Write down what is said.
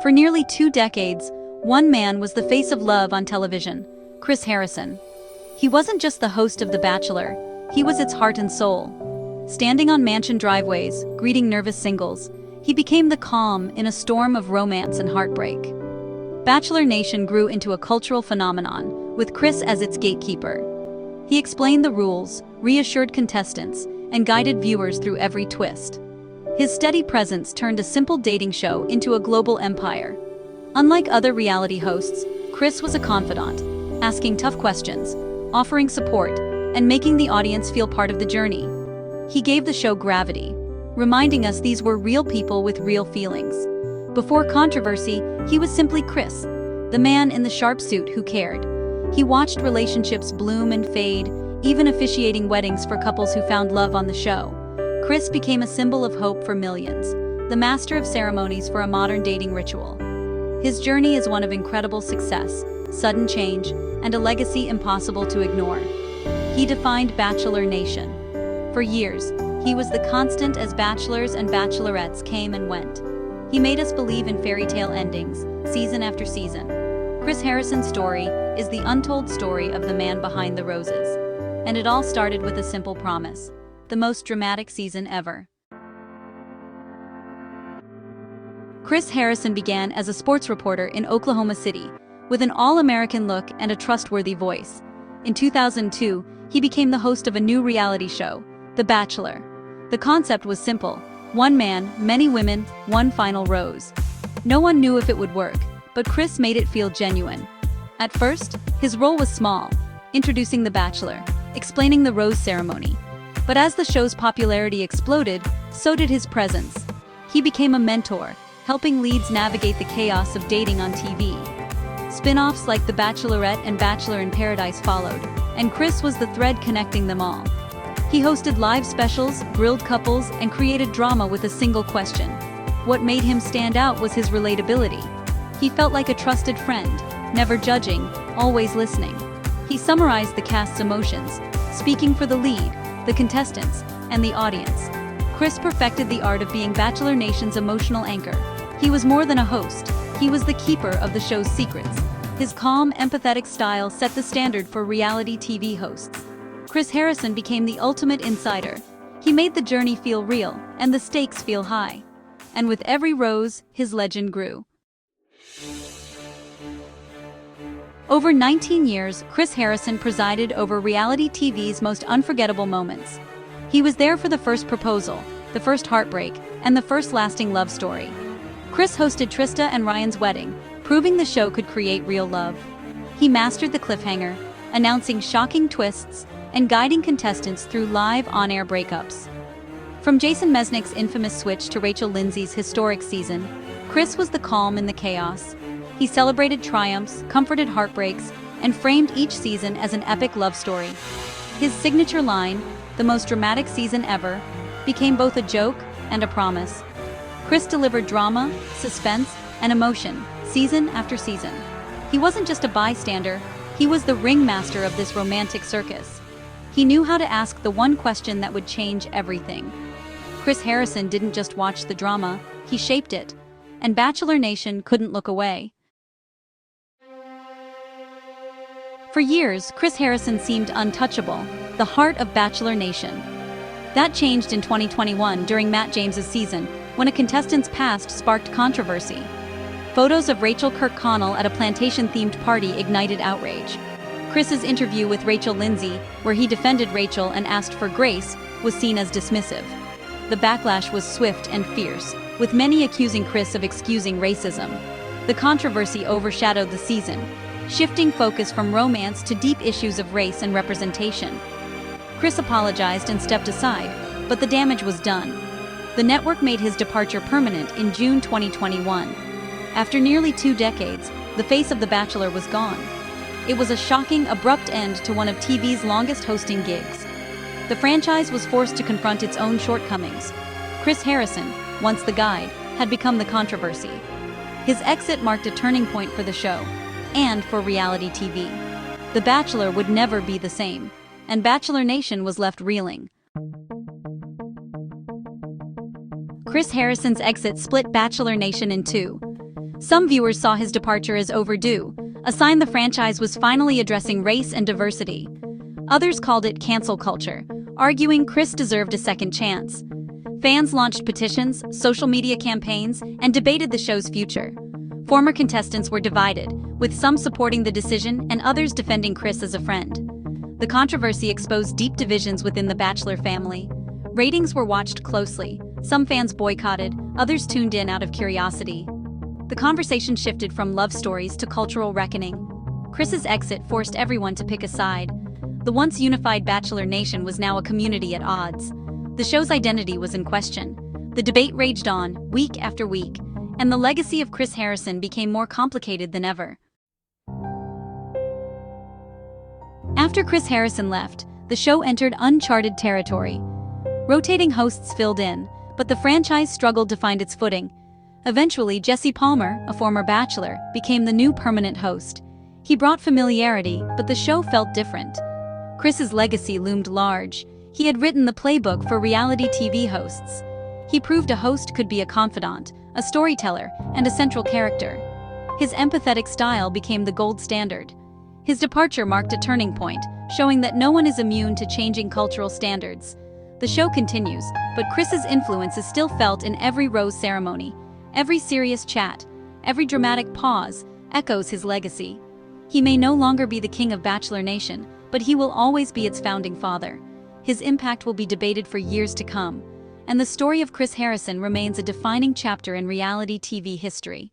For nearly 2 decades, one man was the face of love on television, Chris Harrison. He wasn't just the host of The Bachelor, he was its heart and soul. Standing on mansion driveways, greeting nervous singles, he became the calm in a storm of romance and heartbreak. Bachelor Nation grew into a cultural phenomenon, with Chris as its gatekeeper. He explained the rules, reassured contestants, and guided viewers through every twist. His steady presence turned a simple dating show into a global empire. Unlike other reality hosts, Chris was a confidant, asking tough questions, offering support, and making the audience feel part of the journey. He gave the show gravity, reminding us these were real people with real feelings. Before controversy, he was simply Chris, the man in the sharp suit who cared. He watched relationships bloom and fade, even officiating weddings for couples who found love on the show. Chris became a symbol of hope for millions, the master of ceremonies for a modern dating ritual. His journey is one of incredible success, sudden change, and a legacy impossible to ignore. He defined Bachelor Nation. For years, he was the constant as bachelors and bachelorettes came and went. He made us believe in fairy tale endings, season after season. Chris Harrison's story is the untold story of the man behind the roses. And it all started with a simple promise: the most dramatic season ever. Chris Harrison began as a sports reporter in Oklahoma City, with an all-American look and a trustworthy voice. In 2002, he became the host of a new reality show, The Bachelor. The concept was simple: one man, many women, one final rose. No one knew if it would work, but Chris made it feel genuine. At first, his role was small, introducing The Bachelor, explaining the rose ceremony. But as the show's popularity exploded, so did his presence. He became a mentor, helping leads navigate the chaos of dating on TV. Spin-offs like The Bachelorette and Bachelor in Paradise followed, and Chris was the thread connecting them all. He hosted live specials, grilled couples, and created drama with a single question. What made him stand out was his relatability. He felt like a trusted friend, never judging, always listening. He summarized the cast's emotions, speaking for the lead, the contestants, and the audience. Chris perfected the art of being Bachelor Nation's emotional anchor. He was more than a host, he was the keeper of the show's secrets. His calm, empathetic style set the standard for reality TV hosts. Chris Harrison became the ultimate insider. He made the journey feel real, and the stakes feel high. And with every rose, his legend grew. Over 19 years, Chris Harrison presided over reality TV's most unforgettable moments. He was there for the first proposal, the first heartbreak, and the first lasting love story. Chris hosted Trista and Ryan's wedding, proving the show could create real love. He mastered the cliffhanger, announcing shocking twists and guiding contestants through live on-air breakups. From Jason Mesnick's infamous switch to Rachel Lindsay's historic season, Chris was the calm in the chaos. He celebrated triumphs, comforted heartbreaks, and framed each season as an epic love story. His signature line, "the most dramatic season ever," became both a joke and a promise. Chris delivered drama, suspense, and emotion, season after season. He wasn't just a bystander, he was the ringmaster of this romantic circus. He knew how to ask the one question that would change everything. Chris Harrison didn't just watch the drama, he shaped it. And Bachelor Nation couldn't look away. For years, Chris Harrison seemed untouchable, the heart of Bachelor Nation. That changed in 2021 during Matt James's season, when a contestant's past sparked controversy. Photos of Rachel Kirkconnell at a plantation-themed party ignited outrage. Chris's interview with Rachel Lindsay, where he defended Rachel and asked for grace, was seen as dismissive. The backlash was swift and fierce, with many accusing Chris of excusing racism. The controversy overshadowed the season, shifting focus from romance to deep issues of race and representation. Chris apologized and stepped aside, but the damage was done. The network made his departure permanent in June 2021. After nearly 2 decades, the face of The Bachelor was gone. It was a shocking, abrupt end to one of TV's longest hosting gigs. The franchise was forced to confront its own shortcomings. Chris Harrison, once the guide, had become the controversy. His exit marked a turning point for the show, and for reality TV. The Bachelor would never be the same, and Bachelor Nation was left reeling. Chris Harrison's exit split Bachelor Nation in two. Some viewers saw his departure as overdue, a sign the franchise was finally addressing race and diversity. Others called it cancel culture, arguing Chris deserved a second chance. Fans launched petitions, social media campaigns, and debated the show's future. Former contestants were divided, with some supporting the decision and others defending Chris as a friend. The controversy exposed deep divisions within the Bachelor family. Ratings were watched closely. Some fans boycotted, others tuned in out of curiosity. The conversation shifted from love stories to cultural reckoning. Chris's exit forced everyone to pick a side. The once unified Bachelor Nation was now a community at odds. The show's identity was in question. The debate raged on, week after week, and the legacy of Chris Harrison became more complicated than ever. After Chris Harrison left, the show entered uncharted territory. Rotating hosts filled in, but the franchise struggled to find its footing. Eventually, Jesse Palmer, a former Bachelor, became the new permanent host. He brought familiarity, but the show felt different. Chris's legacy loomed large. He had written the playbook for reality TV hosts. He proved a host could be a confidant, a storyteller, and a central character. His empathetic style became the gold standard. His departure marked a turning point, showing that no one is immune to changing cultural standards. The show continues, but Chris's influence is still felt in every rose ceremony. Every serious chat, every dramatic pause, echoes his legacy. He may no longer be the king of Bachelor Nation, but he will always be its founding father. His impact will be debated for years to come, and the story of Chris Harrison remains a defining chapter in reality TV history.